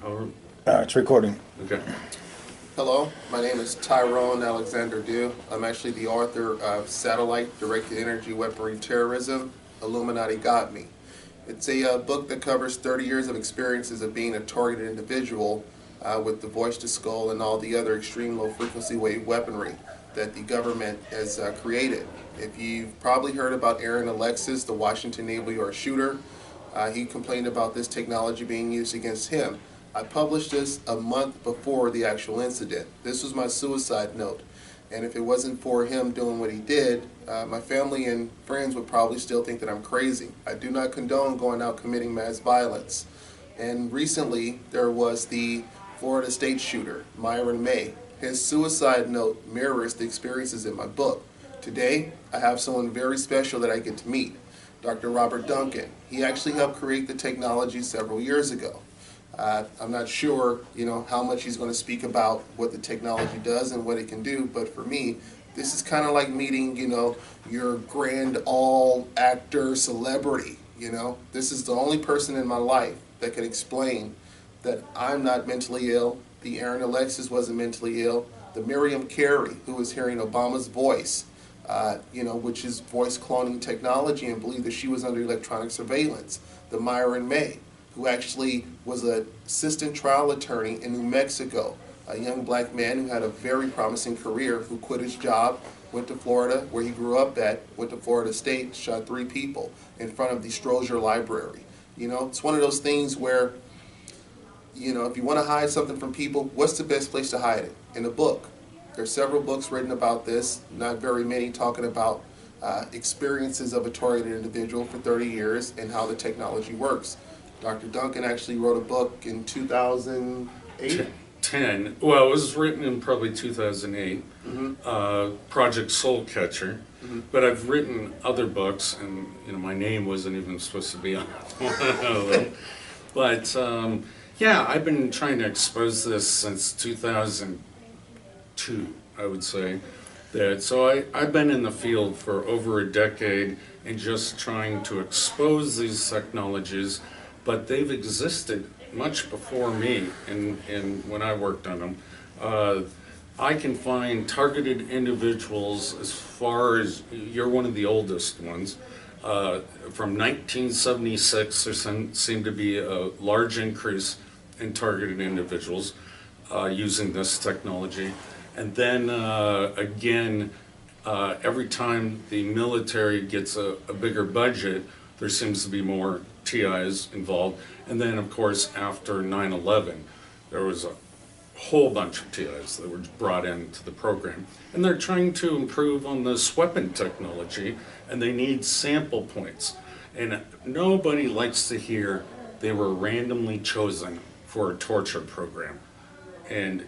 Oh, It's recording. okay. Hello, my name is Tyrone Alexander Dew. I'm actually the author of Satellite Directed Energy Weaponry Terrorism, Illuminati Got Me. It's a book that covers 30 years of experiences of being a targeted individual with the voice to skull and all the other extreme low frequency wave weaponry that the government has created. If you've probably heard about Aaron Alexis, the Washington Naval Yard shooter, he complained about this technology being used against him. I published this a month before the actual incident. This was my suicide note. And if it wasn't for him doing what he did, my family and friends would probably still think that I'm crazy. I do not condone going out committing mass violence. And recently, there was the Florida State shooter, Myron May. His suicide note mirrors the experiences in my book. Today, I have someone very special that I get to meet, Dr. Robert Duncan. He actually helped create the technology several years ago. I'm not sure, how much he's going to speak about what the technology does and what it can do, but for me, this is kind of like meeting, your grand all actor celebrity, This is the only person in my life that can explain that I'm not mentally ill, the Aaron Alexis wasn't mentally ill, the Miriam Carey, who was hearing Obama's voice, which is voice cloning technology, and believed that she was under electronic surveillance, the Myron May, who actually was an assistant trial attorney in New Mexico, a young black man who had a very promising career, who quit his job, went to Florida, where he grew up at, went to Florida State, shot 3 people in front of the Strozier Library. It's one of those things where, if you want to hide something from people, what's the best place to hide it? In a book. There's several books written about this, not very many talking about experiences of a targeted individual for 30 years and how the technology works. Dr. Duncan actually wrote a book in 2008? 10. Well, it was written in probably 2008, Project Soul Catcher. But I've written other books, and my name wasn't even supposed to be on one of them. But yeah, I've been trying to expose this since 2002, I would say. So I've been in the field for over a decade and just trying to expose these technologies, but they've existed much before me and when I worked on them. I can find targeted individuals as far as, you're one of the oldest ones, from 1976 there seemed to be a large increase in targeted individuals using this technology. And then again, every time the military gets a bigger budget, there seems to be more TIs involved. And then of course after 9/11 there was a whole bunch of TIs that were brought into the program, and they're trying to improve on this weapon technology, and they need sample points, and nobody likes to hear they were randomly chosen for a torture program. And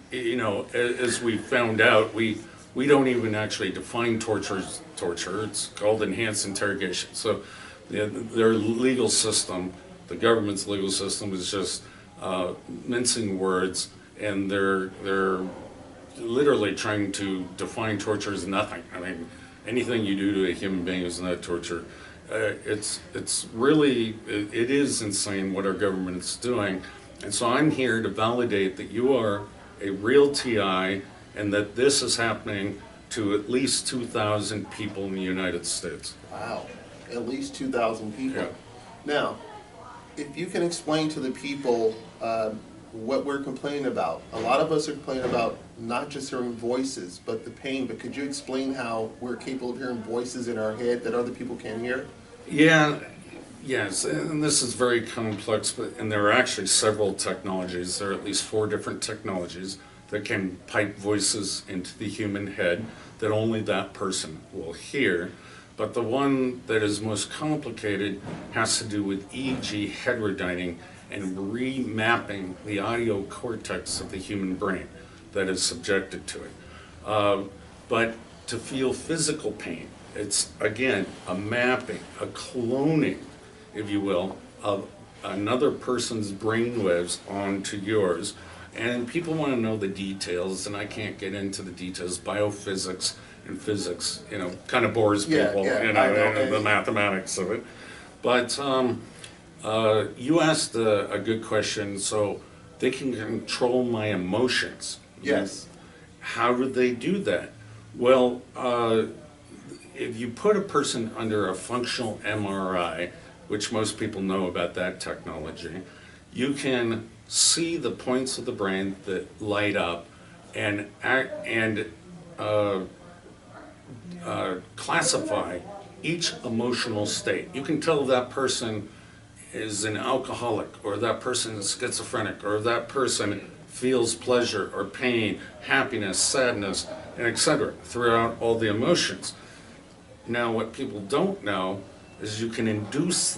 as we found out, we don't even actually define torture as torture. It's called enhanced interrogation. So their legal system, the government's legal system, is just mincing words, and they're literally trying to define torture as nothing. I mean, anything you do to a human being is not torture. It's really, it is insane what our government is doing. And so I'm here to validate that you are a real TI and that this is happening to at least 2,000 people in the United States. Wow, at least 2,000 people. Yeah. Now, if you can explain to the people what we're complaining about. A lot of us are complaining about not just hearing voices, but the pain. But could you explain how we're capable of hearing voices in our head that other people can't hear? Yeah, yes, and this is very complex, and there are actually several technologies. There are at least 4 different technologies that can pipe voices into the human head that only that person will hear. But the one that is most complicated has to do with EEG heterodyning and remapping the audio cortex of the human brain that is subjected to it. But to feel physical pain, it's again a mapping, a cloning, if you will, of another person's brainwaves onto yours. And people want to know the details, and I can't get into the details. Biophysics and physics, kind of bores people, the mathematics of it. But you asked a good question. So they can control my emotions. Yes. How do they do that? Well, if you put a person under a functional MRI, which most people know about that technology, you can see the points of the brain that light up and classify each emotional state. You can tell that person is an alcoholic, or that person is schizophrenic, or that person feels pleasure or pain, happiness, sadness, and etc. throughout all the emotions. Now, what people don't know is you can induce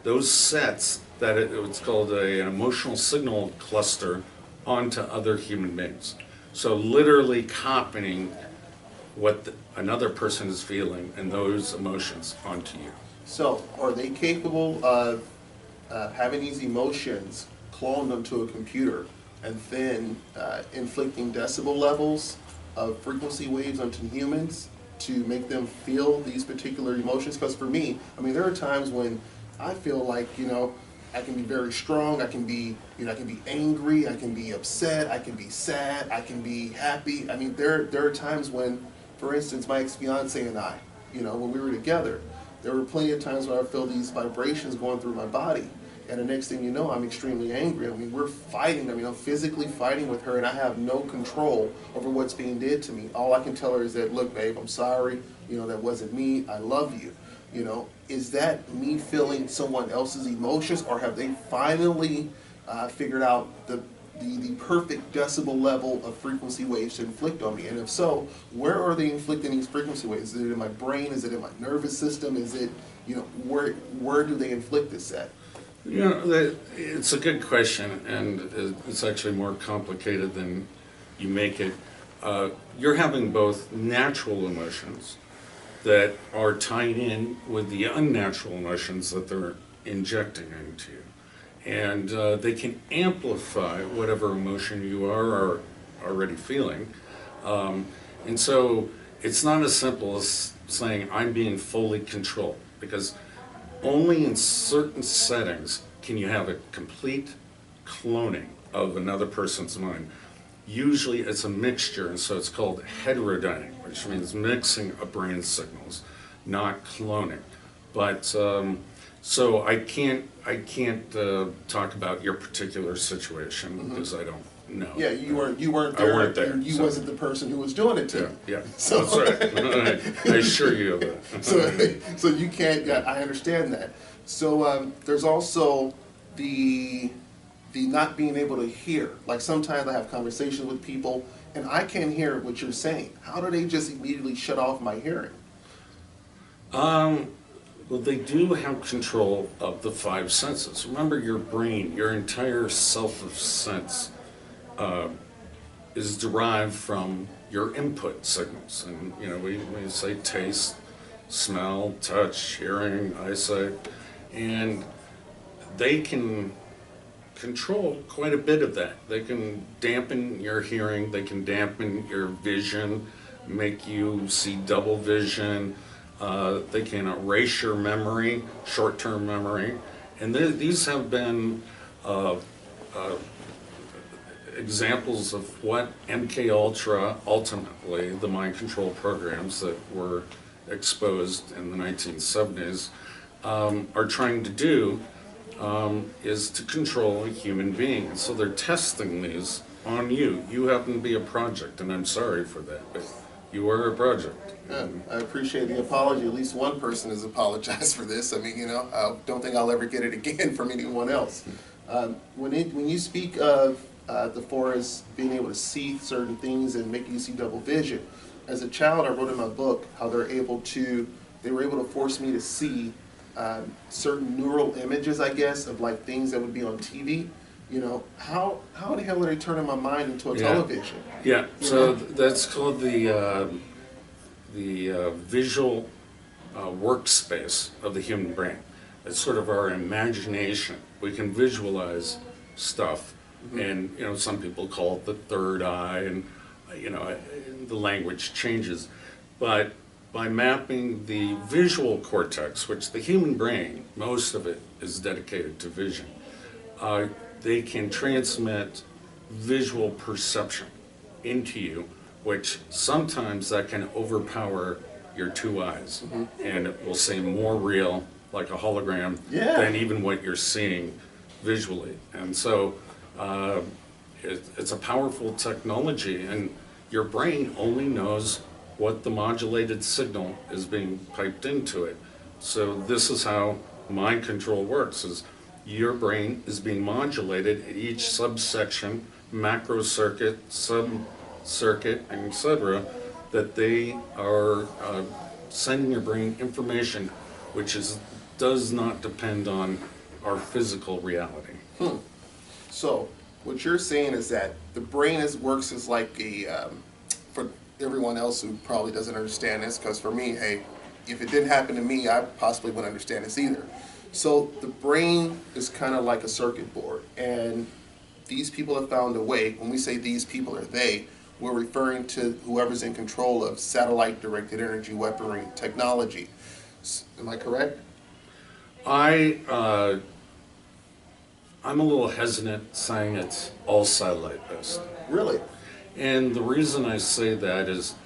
those sets, it's called an emotional signal cluster, onto other human beings. So literally copying what another person is feeling and those emotions onto you. So, are they capable of having these emotions cloned onto a computer and then inflicting decibel levels of frequency waves onto humans to make them feel these particular emotions? Because for me, I mean, there are times when I feel like, I can be very strong, I can be angry, I can be upset, I can be sad, I can be happy. I mean, there are times when, for instance, my ex-fiance and I, when we were together, there were plenty of times when I feel these vibrations going through my body. And the next thing you know, I'm extremely angry. I mean, we're fighting. I mean, I'm physically fighting with her, and I have no control over what's being did to me. All I can tell her is that, look, babe, I'm sorry. That wasn't me. I love you. Is that me feeling someone else's emotions, or have they finally figured out the perfect decibel level of frequency waves to inflict on me? And if so, where are they inflicting these frequency waves? Is it in my brain? Is it in my nervous system? Is it, where do they inflict this at? It's a good question, and it's actually more complicated than you make it. You're having both natural emotions that are tied in with the unnatural emotions that they're injecting into you. And they can amplify whatever emotion you are already feeling. And so it's not as simple as saying, I'm being fully controlled, because only in certain settings can you have a complete cloning of another person's mind. Usually it's a mixture, and so it's called heterodyning, which means mixing of brain signals, not cloning. But so I can't talk about your particular situation because I don't know. Yeah, you weren't there. I weren't there. You wasn't the person who was doing it to you. Yeah, So, that's right. I assure you of that. so you can't. Yeah, I understand that. So there's also the not being able to hear. Like sometimes I have conversations with people and I can't hear what you're saying. How do they just immediately shut off my hearing? Well, they do have control of the five senses. Remember, your brain, your entire self of sense is derived from your input signals. And, we say taste, smell, touch, hearing, eyesight, and they can control quite a bit of that. They can dampen your hearing, they can dampen your vision, make you see double vision, they can erase your memory, short-term memory, and these have been examples of what MK Ultra, ultimately the mind control programs that were exposed in the 1970s, are trying to do, is to control a human being. And so they're testing these on you. You happen to be a project, and I'm sorry for that, but you are a project. Yeah, I appreciate the apology. At least one person has apologized for this. I mean, I don't think I'll ever get it again from anyone else. When you speak of the forest being able to see certain things and making you see double vision, as a child, I wrote in my book how they were able to force me to see certain neural images, I guess, of like things that would be on TV. How the hell are they turning my mind into a television? Yeah, so that's called the visual workspace of the human brain. It's sort of our imagination. We can visualize stuff, and some people call it the third eye, and the language changes, but by mapping the visual cortex, which the human brain, most of it is dedicated to vision, they can transmit visual perception into you, which sometimes that can overpower your two eyes, and it will seem more real, like a hologram, than even what you're seeing visually. And so it's a powerful technology, and your brain only knows what the modulated signal is being piped into it. So this is how mind control works, is your brain is being modulated at each subsection, macro circuit, sub-circuit, etc., that they are sending your brain information which does not depend on our physical reality. So what you're saying is that the brain works as like a, for everyone else who probably doesn't understand this, because for me, hey, if it didn't happen to me, I possibly wouldn't understand this either. So the brain is kind of like a circuit board, and these people have found a way. When we say these people or they, we're referring to whoever's in control of satellite directed energy weaponry technology. Am I correct? I'm a little hesitant saying it's all satellite based. Really? And the reason I say that is,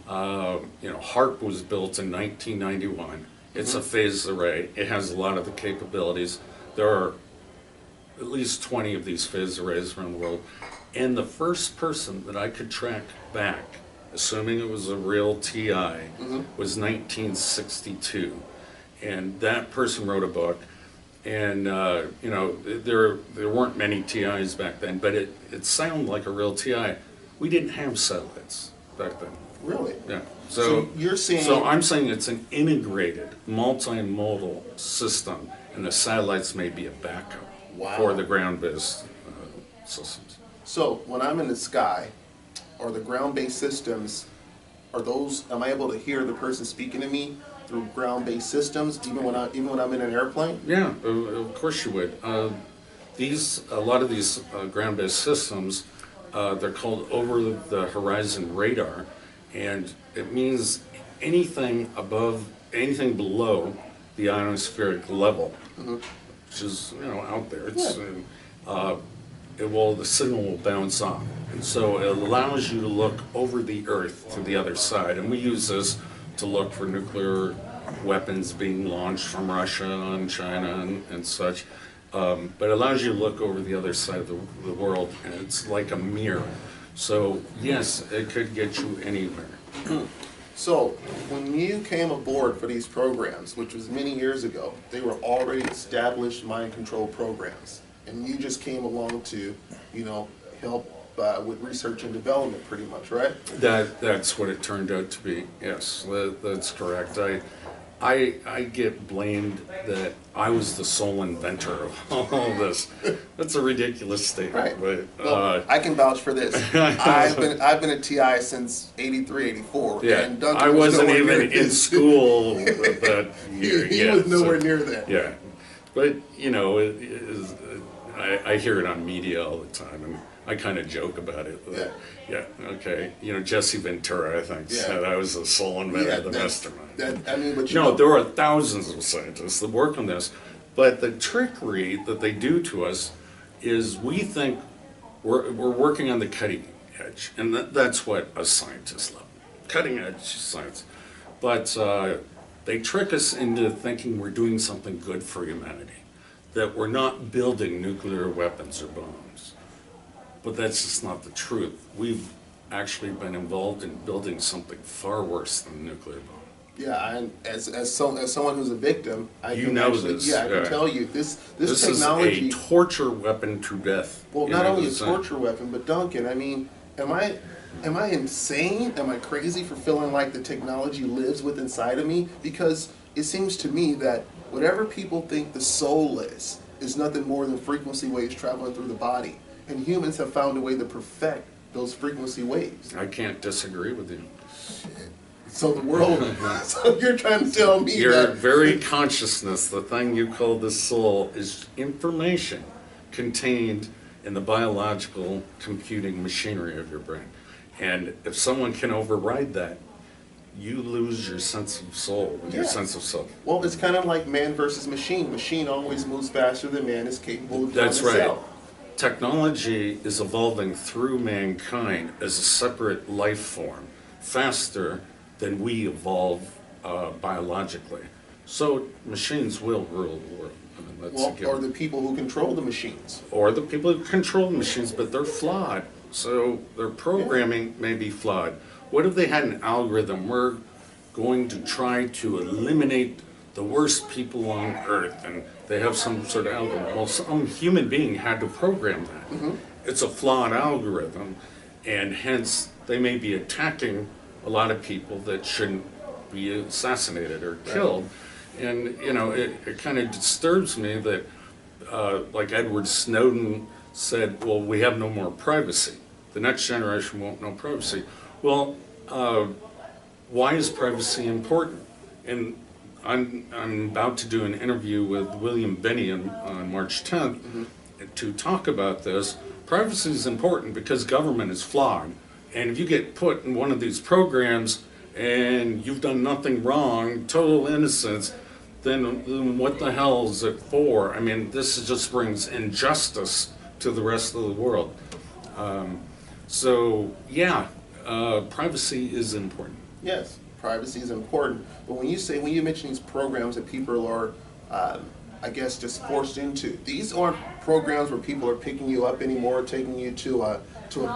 HARP was built in 1991. It's a phased array. It has a lot of the capabilities. There are at least 20 of these phased arrays around the world. And the first person that I could track back, assuming it was a real TI, was 1962. And that person wrote a book. And, there weren't many TIs back then, but it sounded like a real TI. We didn't have satellites back then. Really? Yeah. So you're saying... So I'm saying it's an integrated, multimodal system, and the satellites may be a backup for the ground-based systems. So when I'm in the sky, are the ground-based systems, am I able to hear the person speaking to me through ground-based systems, even when I'm in an airplane? Yeah, of course you would. A lot of these ground-based systems, they're called over-the-horizon radar, and it means anything below the ionospheric level, which is out there. The signal will bounce off, and so it allows you to look over the Earth to the other side. And we use this to look for nuclear weapons being launched from Russia and China and such. But it allows you to look over the other side of the world, and it's like a mirror. So yes, it could get you anywhere. So when you came aboard for these programs, which was many years ago, they were already established mind control programs, and you just came along to, help with research and development, pretty much, right? That's what it turned out to be. Yes, that's correct. I get blamed that I was the sole inventor of all this. That's a ridiculous statement. Right. But, well, I can vouch for this. I've been a TI since '83, '84. Yeah, and Duncan I wasn't was even in school that year. He was nowhere near that. Yeah, but I hear it on media all the time, and I kind of joke about it. Yeah, okay. Jesse Ventura, I think, said I was the sole inventor, the mastermind. There are thousands of scientists that work on this, but the trickery that they do to us is we think we're working on the cutting edge, and that's what a scientist loves, cutting edge science. But they trick us into thinking we're doing something good for humanity, that we're not building nuclear weapons or bombs. But that's just not the truth. We've actually been involved in building something far worse than a nuclear bomb. Yeah, and as someone who's a victim, I can tell you this technology is a torture weapon to death. Well, not only a torture weapon, but Duncan, am I insane? Am I crazy for feeling like the technology lives within inside of me? Because it seems to me that whatever people think the soul is nothing more than frequency waves traveling through the body. And humans have found a way to perfect those frequency waves. I can't disagree with you. Shit. So the world, so you're trying to tell me your that... very consciousness, the thing you call the soul, is information contained in the biological computing machinery of your brain. And if someone can override that, you lose your sense of soul, your sense of self. Well, it's kind of like man versus machine. Machine always moves faster than man is capable of doing itself. That's right. technology is evolving through mankind as a separate life form, faster than we evolve biologically. So machines will rule the world. Well, or the people who control the machines. Or the people who control the machines, but they're flawed. So their programming may be flawed. What if they had an algorithm? We're going to try to eliminate the worst people on earth, and they have some sort of algorithm. Well, some human being had to program that. It's a flawed algorithm, and hence they may be attacking a lot of people that shouldn't be assassinated or killed. And, you know, it kind of disturbs me that, like Edward Snowden said, well, we have no more privacy. The next generation won't know privacy. Well, why is privacy important? And I'm about to do an interview with William Binney on March 10th to talk about this. Privacy is important because government is flawed. And if you get put in one of these programs and you've done nothing wrong, total innocence, then what the hell is it for? I mean, this just brings injustice to the rest of the world. So, yeah, privacy is important. Yes, privacy is important. But when you mention these programs that people are, I guess, just forced into, these aren't programs where people are picking you up anymore, taking you to a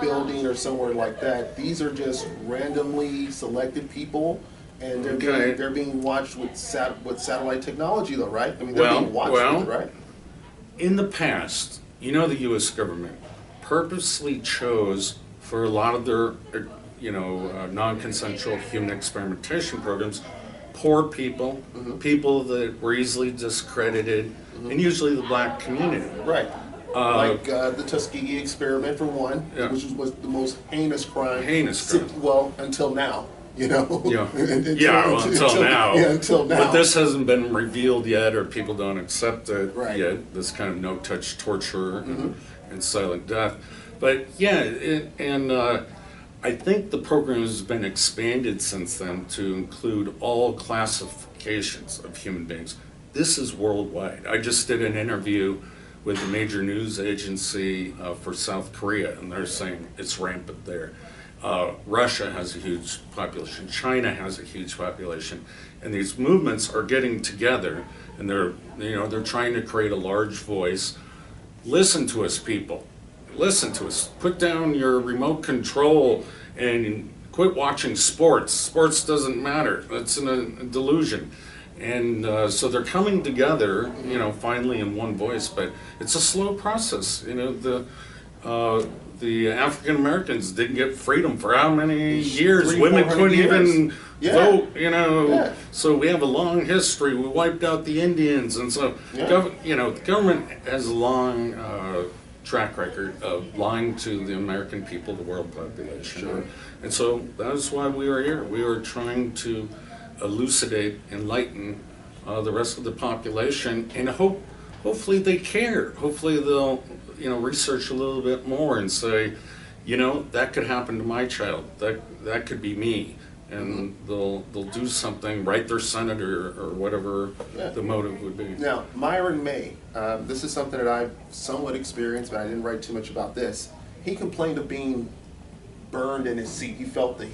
building or somewhere like that. These are just randomly selected people. And they're being watched with satellite technology, though, right? I mean, they're being watched with it, right? In the past, you know, the U.S. government purposely chose for a lot of their, non-consensual human experimentation programs, poor people, people that were easily discredited, and usually the black community. Right. Like the Tuskegee experiment, for one, which was the most heinous crime. Well, until now. You know? Until now. Yeah, until now. But this hasn't been revealed yet, or people don't accept it yet, this kind of no-touch torture and silent death. But yeah, I think the program has been expanded since then to include all classifications of human beings. This is worldwide. I just did an interview with the major news agency for South Korea, and they're saying it's rampant there. Russia has a huge population, China has a huge population, and these movements are getting together, and they're trying to create a large voice. Listen to us, people. Listen to us. Put down your remote control and quit watching sports. Sports doesn't matter. That's a delusion. And so they're coming together, finally in one voice, but it's a slow process. The African Americans didn't get freedom for how many years? Women couldn't even vote, So we have a long history. We wiped out the Indians, and so the government has a long track record of lying to the American people, the world population. Sure. And so that's why we are here. We are trying to elucidate, enlighten the rest of the population, and hopefully they care. Hopefully they'll research a little bit more and say, that could happen to my child. That could be me. And they'll do something, write their senator or whatever the motive would be. Now, Myron May, this is something that I've somewhat experienced, but I didn't write too much about this. He complained of being burned in his seat. He felt that,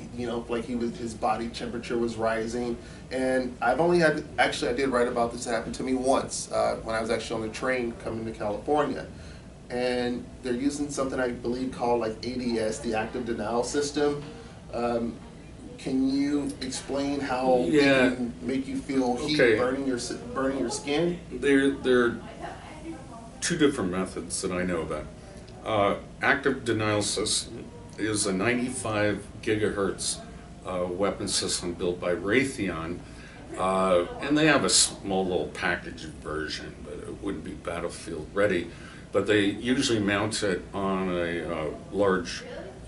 like his body temperature was rising. And I did write about this. It happened to me once when I was actually on the train coming to California. And they're using something I believe called like ADS, the active denial system. Can you explain how it can make you feel heat burning your skin? There are two different methods that I know about. Active denial system is a 95 gigahertz weapon system built by Raytheon, and they have a small little package version, but it wouldn't be battlefield ready. But they usually mount it on a large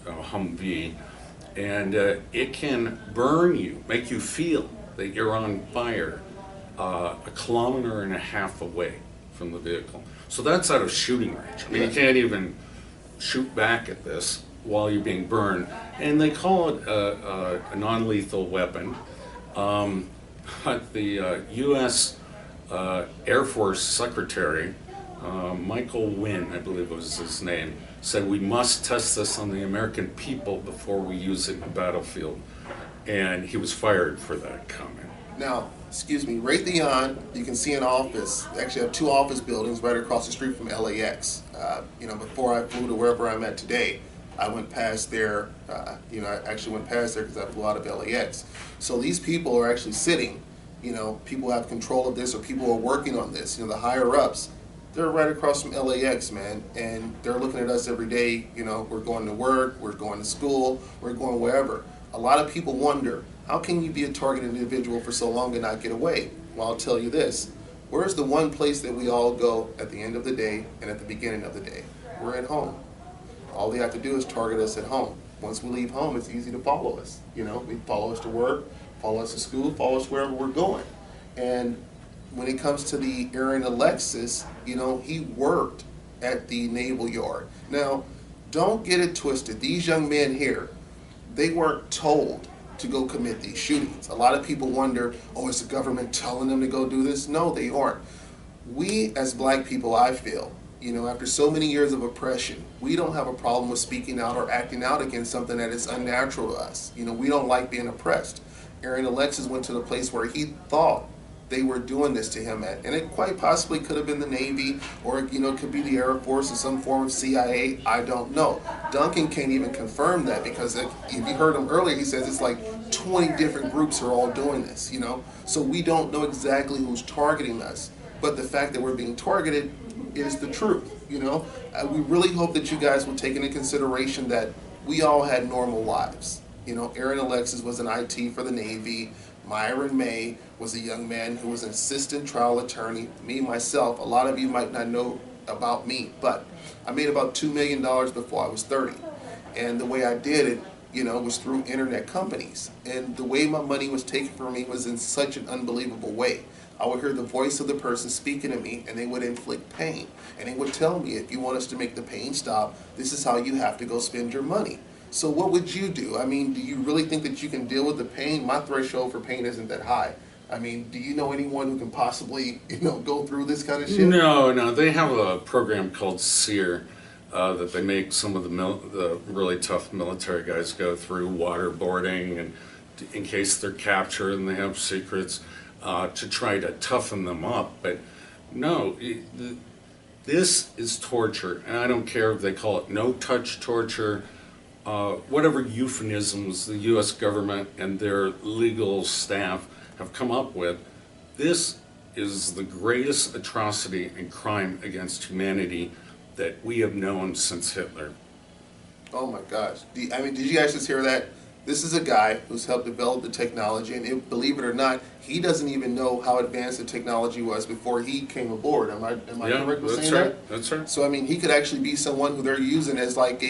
Humvee, and it can burn you, make you feel that you're on fire a kilometer and a half away from the vehicle. So that's out of shooting range. I mean, you can't even shoot back at this while you're being burned. And they call it a non-lethal weapon. But the U.S. Air Force Secretary Michael Wynn, I believe was his name, said we must test this on the American people before we use it in the battlefield. And he was fired for that comment. Now, excuse me, right beyond, you can see an office. They actually have 2 office buildings right across the street from LAX. Before I flew to wherever I'm at today, I went past there, I actually went past there because I flew out of LAX. So these people are actually sitting, people have control of this, or people are working on this, the higher ups. They're right across from LAX, man, and they're looking at us every day. We're going to work, we're going to school, we're going wherever. A lot of people wonder, how can you be a targeted individual for so long and not get away? Well, I'll tell you this. Where's the one place that we all go at the end of the day and at the beginning of the day? We're at home. All they have to do is target us at home. Once we leave home, it's easy to follow us. They follow us to work, follow us to school, follow us wherever we're going. And when it comes to the Aaron Alexis, he worked at the Naval Yard. Now, don't get it twisted. These young men here, they weren't told to go commit these shootings. A lot of people wonder, is the government telling them to go do this? No, they aren't. We, as black people, I feel, after so many years of oppression, we don't have a problem with speaking out or acting out against something that is unnatural to us. We don't like being oppressed. Aaron Alexis went to the place where he thought they were doing this to him at. And it quite possibly could have been the Navy, or it could be the Air Force or some form of CIA. I don't know. Duncan can't even confirm that, because if you heard him earlier, he says it's like 20 different groups are all doing this, So we don't know exactly who's targeting us. But the fact that we're being targeted is the truth, We really hope that you guys will take into consideration that we all had normal lives. Aaron Alexis was an IT for the Navy. Myron May was a young man who was an assistant trial attorney. Me, myself, a lot of you might not know about me, but I made about $2 million before I was 30. And the way I did it, was through internet companies. And the way my money was taken from me was in such an unbelievable way. I would hear the voice of the person speaking to me, and they would inflict pain. And they would tell me, if you want us to make the pain stop, this is how you have to go spend your money. So what would you do? Do you really think that you can deal with the pain? My threshold for pain isn't that high. Do you know anyone who can possibly, go through this kind of shit? No. They have a program called SEER that they make some of the really tough military guys go through, waterboarding, and in case they're captured and they have secrets, to try to toughen them up. But no, this is torture, and I don't care if they call it no-touch torture, whatever euphemisms the U.S. government and their legal staff have come up with. This is the greatest atrocity and crime against humanity that we have known since Hitler. Oh my gosh. Did you guys just hear that? This is a guy who's helped develop the technology, and believe it or not, he doesn't even know how advanced the technology was before he came aboard. Am I correct with saying that? That's right. So he could actually be someone who they're using as like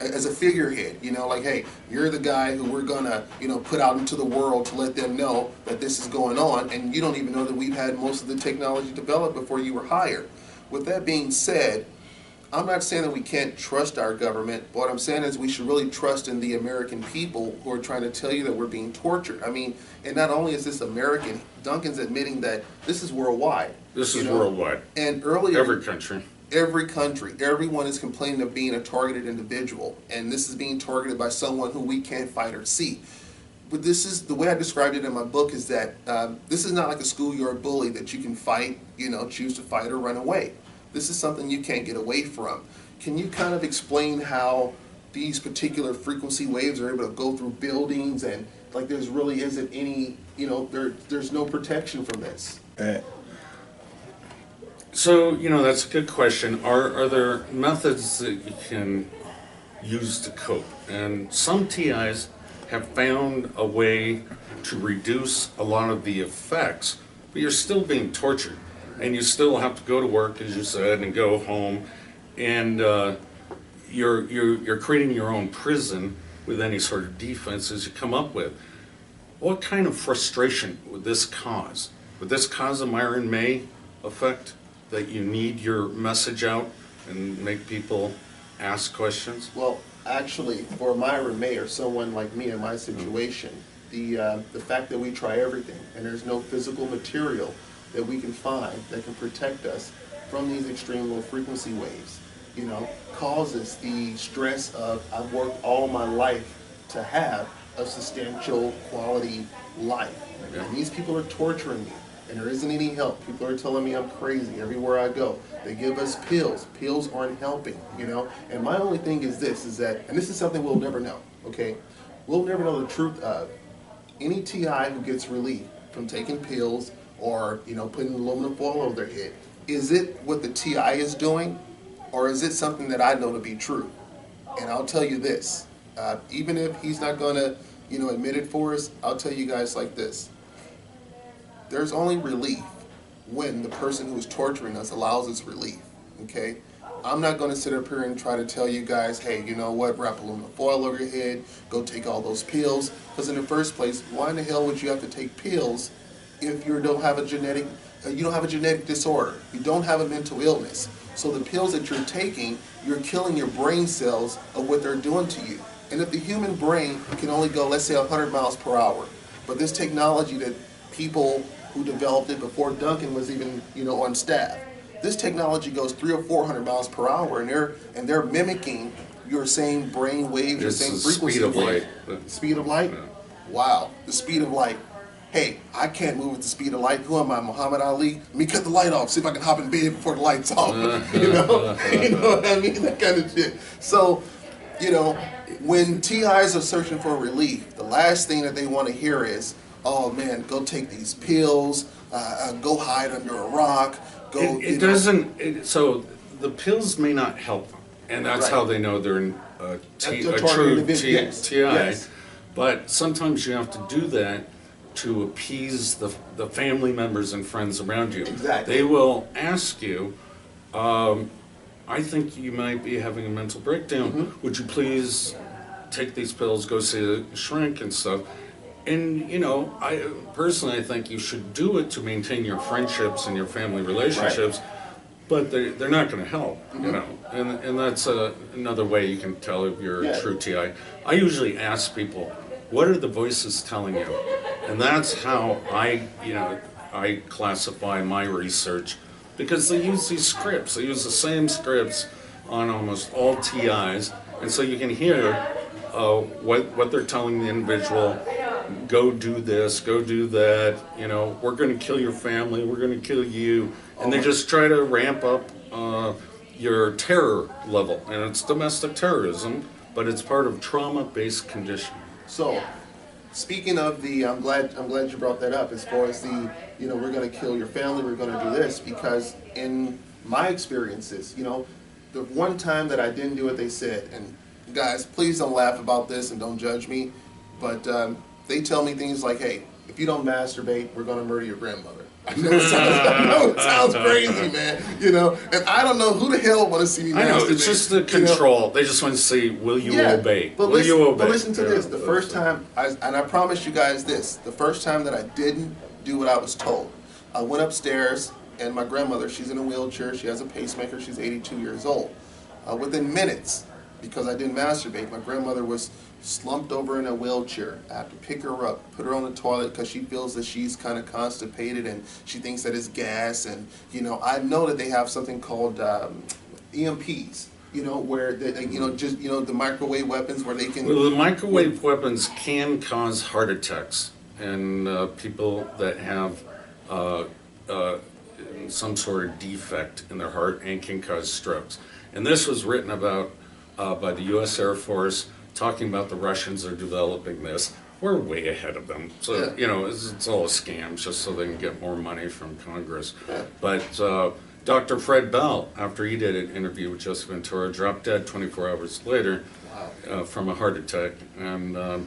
as a figurehead, like, hey, you're the guy who we're gonna, put out into the world to let them know that this is going on, and you don't even know that we've had most of the technology developed before you were hired. With that being said, I'm not saying that we can't trust our government, but what I'm saying is we should really trust in the American people who are trying to tell you that we're being tortured. And not only is this American, Duncan's admitting that this is worldwide. This is worldwide. And earlier, every country, everyone is complaining of being a targeted individual, and this is being targeted by someone who we can't fight or see. But this is, the way I described it in my book is that this is not like a schoolyard bully that you can fight, choose to fight or run away. This is something you can't get away from. Can you kind of explain how these particular frequency waves are able to go through buildings, and like there's really isn't any, there's no protection from this? So, that's a good question. Are there methods that you can use to cope? And some TIs have found a way to reduce a lot of the effects, but you're still being tortured. And you still have to go to work, as you said, and go home. And you're creating your own prison with any sort of defenses you come up with. What kind of frustration would this cause? Would this cause a Myron May effect, that you need your message out and make people ask questions? Well, actually, for Myron May or someone like me in my situation, the fact that we try everything and there's no physical material that we can find that can protect us from these extreme low frequency waves, you know, causes the stress of I've worked all my life to have a substantial quality life. Yeah. And these people are torturing me, and there isn't any help. People are telling me I'm crazy everywhere I go. They give us pills. Pills aren't helping, you know. And my only thing is this, is that, and this is something we'll never know, okay? We'll never know the truth of any TI who gets relief from taking pills or, you know, putting aluminum foil over their head. Is it what the TI is doing, or is it something that I know to be true? And I'll tell you this, even if he's not going to, you know, admit it for us, I'll tell you guys like this. There's only relief when the person who is torturing us allows us relief, okay? I'm not going to sit up here and try to tell you guys, hey, you know what, wrap aluminum foil over your head, go take all those pills, because in the first place, why in the hell would you have to take pills if you don't have a genetic disorder, you don't have a mental illness? So the pills that you're taking, you're killing your brain cells of what they're doing to you. And if the human brain can only go, let's say, 100 miles per hour, but this technology that people who developed it before Duncan was even, you know, on staff, this technology goes 300 or 400 miles per hour, and they're mimicking your same brain waves, your same frequency. Speed of light. Speed of light? Yeah. Wow, the speed of light. Hey, I can't move at the speed of light. Who am I, Muhammad Ali? Let me cut the light off, see if I can hop in bed before the light's off. You know? You know what I mean? That kind of shit. So, you know, when TIs are searching for relief, the last thing that they want to hear is, oh man, go take these pills, go hide under a rock, go. It doesn't. So the pills may not help them, and that's how they know they're in a true TI. Yes. But sometimes you have to do that to appease the family members and friends around you. Exactly. They will ask you, I think you might be having a mental breakdown. Would you please take these pills, go see a shrink and stuff? And, you know, I personally think you should do it to maintain your friendships and your family relationships, but they're not going to help, you know. And that's another way you can tell if you're a true TI. I usually ask people, what are the voices telling you? And that's how I classify my research, because they use these scripts. They use the same scripts on almost all TIs, and so you can hear what they're telling the individual. Go do this, go do that, you know, we're going to kill your family, we're going to kill you. And they just try to ramp up your terror level. And it's domestic terrorism, but it's part of trauma-based conditioning. So, speaking of the, I'm glad you brought that up, as far as the, you know, we're going to kill your family, we're going to do this, because in my experiences, you know, the one time that I didn't do what they said, and guys, please don't laugh about this and don't judge me, but they tell me things like, hey, if you don't masturbate, we're going to murder your grandmother. I know it sounds crazy, man, you know, and I don't know who the hell want to see me masturbate. I know, it's just the control. You know? They just want to see, will you obey? But will you obey? But listen to this, the first time, and I promise you guys this, the first time that I didn't do what I was told, I went upstairs, and my grandmother, she's in a wheelchair, she has a pacemaker, she's 82 years old. Within minutes, because I didn't masturbate, my grandmother was slumped over in a wheelchair. I have to pick her up, put her on the toilet, because she feels that she's kind of constipated and she thinks that it's gas. And, you know, I know that they have something called EMPs, you know, where, they, you know, just, you know, the microwave weapons where they can... Well, the microwave weapons can cause heart attacks, and people that have some sort of defect in their heart, and can cause strokes. And this was written about by the U.S. Air Force, talking about the Russians are developing this. We're way ahead of them. So, you know, it's all a scam just so they can get more money from Congress. But Dr. Fred Bell, after he did an interview with Joseph Ventura, dropped dead 24 hours later from a heart attack. And,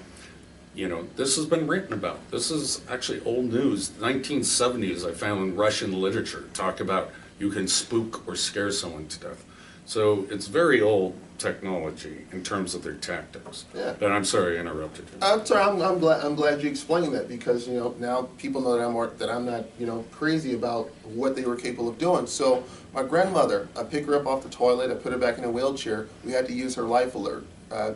you know, this has been written about. This is actually old news. 1970s, I found Russian literature talk about you can spook or scare someone to death. So it's very old technology in terms of their tactics. But I'm sorry I interrupted you. I'm sorry. I'm glad you explained that, because, you know, now people know that I'm not, you know, crazy about what they were capable of doing. So my grandmother, I picked her up off the toilet, I put her back in a wheelchair. We had to use her life alert.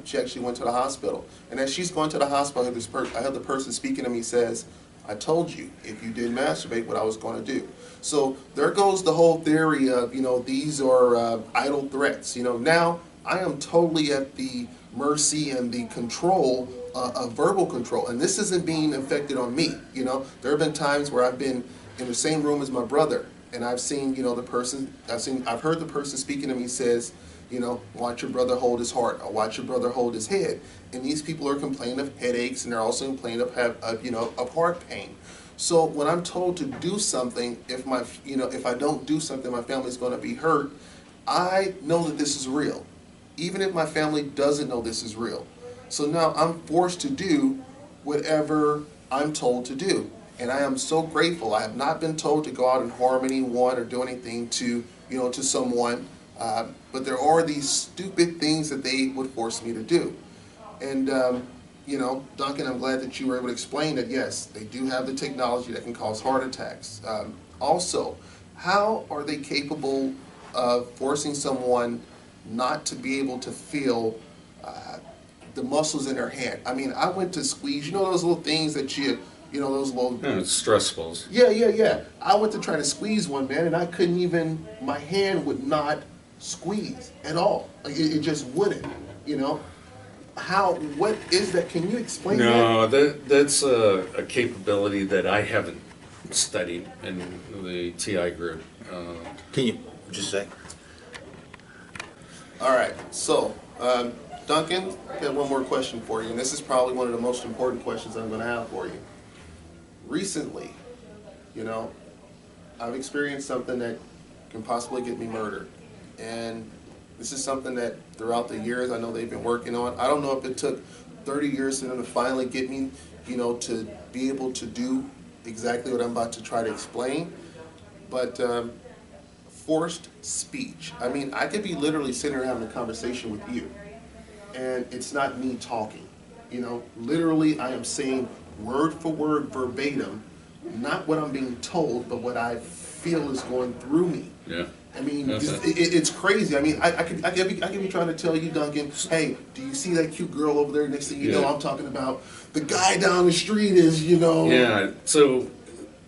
She actually went to the hospital, and as she's going to the hospital, I heard the person speaking to me says, I told you, if you did masturbate, what I was going to do. So there goes the whole theory of, these are idle threats. Now I am totally at the mercy and the control of verbal control. And this isn't being infected on me. There have been times where I've been in the same room as my brother, and I've seen, I've heard the person speaking to me says, watch your brother hold his heart, or watch your brother hold his head. And these people are complaining of headaches, and they're also complaining of heart pain. So when I'm told to do something, if I don't do something, my family's going to be hurt. I know that this is real, even if my family doesn't know this is real. So now I'm forced to do whatever I'm told to do. And I am so grateful. I have not been told to go out and harm anyone or do anything to someone. But there are these stupid things that they would force me to do. And, Duncan, I'm glad that you were able to explain that, yes, they do have the technology that can cause heart attacks. Also, how are they capable of forcing someone not to be able to feel the muscles in their hand? I mean, I went to squeeze, those little things that those little... Yeah, it's stress balls. Yeah. I went to try to squeeze one, man, and I couldn't even, my hand would not squeeze at all. Like, it just wouldn't, what is that? Can you explain that? No, that's a capability that I haven't studied in the TI group. Can you just say? All right, so Duncan, I got one more question for you, and this is probably one of the most important questions I'm going to have for you. Recently, I've experienced something that can possibly get me murdered, and this is something that throughout the years I know they've been working on. I don't know if it took 30 years for them to finally get me, to be able to do exactly what I'm about to try to explain, but forced speech. I mean, I could be literally sitting here having a conversation with you, and it's not me talking. Literally I am saying word for word, verbatim, not what I'm being told, but what I feel is going through me. Yeah. I mean, it's crazy. I mean, I could be trying to tell you, Duncan, hey, do you see that cute girl over there? Next thing you know, I'm talking about the guy down the street is, Yeah, so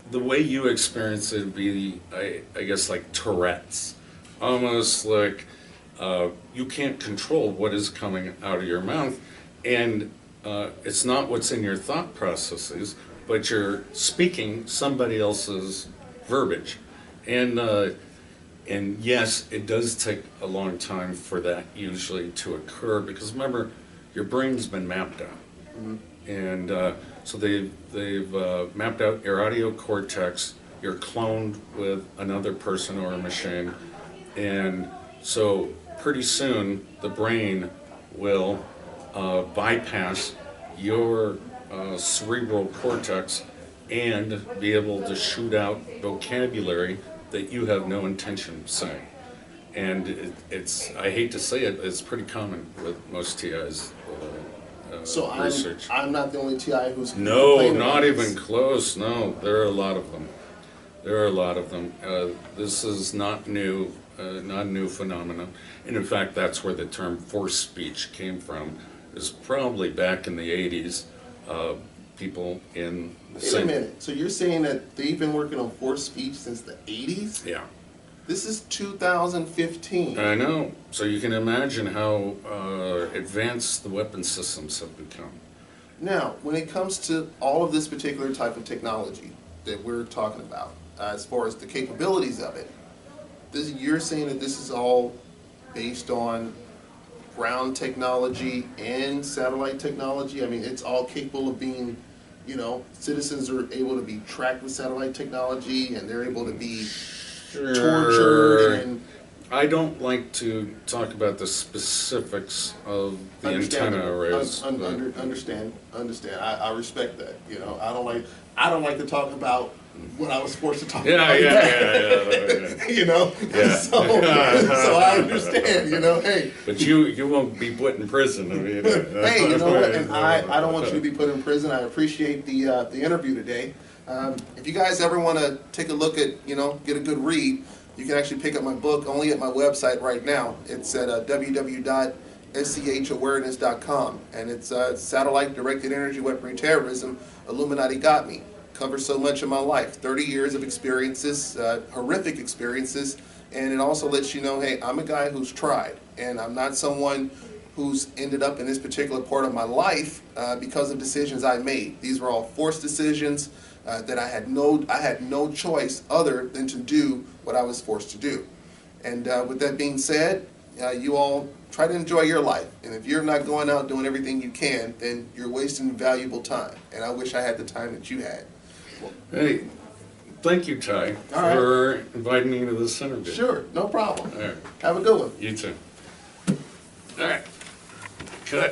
the way you experience it would be, I guess, like Tourette's. Almost like you can't control what is coming out of your mouth, and it's not what's in your thought processes, but you're speaking somebody else's verbiage. And yes, it does take a long time for that usually to occur, because remember, your brain's been mapped out. Mm-hmm. And so they've mapped out your audio cortex, you're cloned with another person or a machine, and so pretty soon the brain will bypass your cerebral cortex and be able to shoot out vocabulary that you have no intention of saying. And it's, I hate to say it, it's pretty common with most TIs. So research. I'm not the only TI who's No, not even close. No, there are a lot of them. There are a lot of them. This is not new, not a new phenomenon. And in fact, that's where the term forced speech came from. Is probably back in the 80s. People in the Wait a minute. So you're saying that they've been working on forced speech since the 80s? Yeah. This is 2015. I know. So you can imagine how advanced the weapon systems have become. Now, when it comes to all of this particular type of technology that we're talking about, as far as the capabilities of it, you're saying that this is all based on ground technology and satellite technology? I mean, it's all capable of being, citizens are able to be tracked with satellite technology, and they're able to be tortured and... I don't like to talk about the specifics of the antenna arrays. Understand. I respect that. I don't like to talk about what I was forced to talk about. Yeah. Yeah. So I understand. Hey. But you won't be put in prison. I mean, hey, you know what? And I don't want you to be put in prison. I appreciate the interview today. If you guys ever want to take a look at, get a good read, you can actually pick up my book only at my website right now. It's at www.schawareness.com, and it's Satellite Directed Energy Weaponry Terrorism, Illuminati Got Me. covers so much of my life. 30 years of experiences, horrific experiences, and it also lets you know, hey, I'm a guy who's tried, and I'm not someone who's ended up in this particular part of my life because of decisions I made. These were all forced decisions that I had no choice other than to do what I was forced to do. And with that being said, you all try to enjoy your life. And if you're not going out doing everything you can, then you're wasting valuable time. And I wish I had the time that you had. Hey, thank you, Ty, All right. for inviting me to this interview. Sure, no problem. All right. Have a good one. You too. All right. Cut.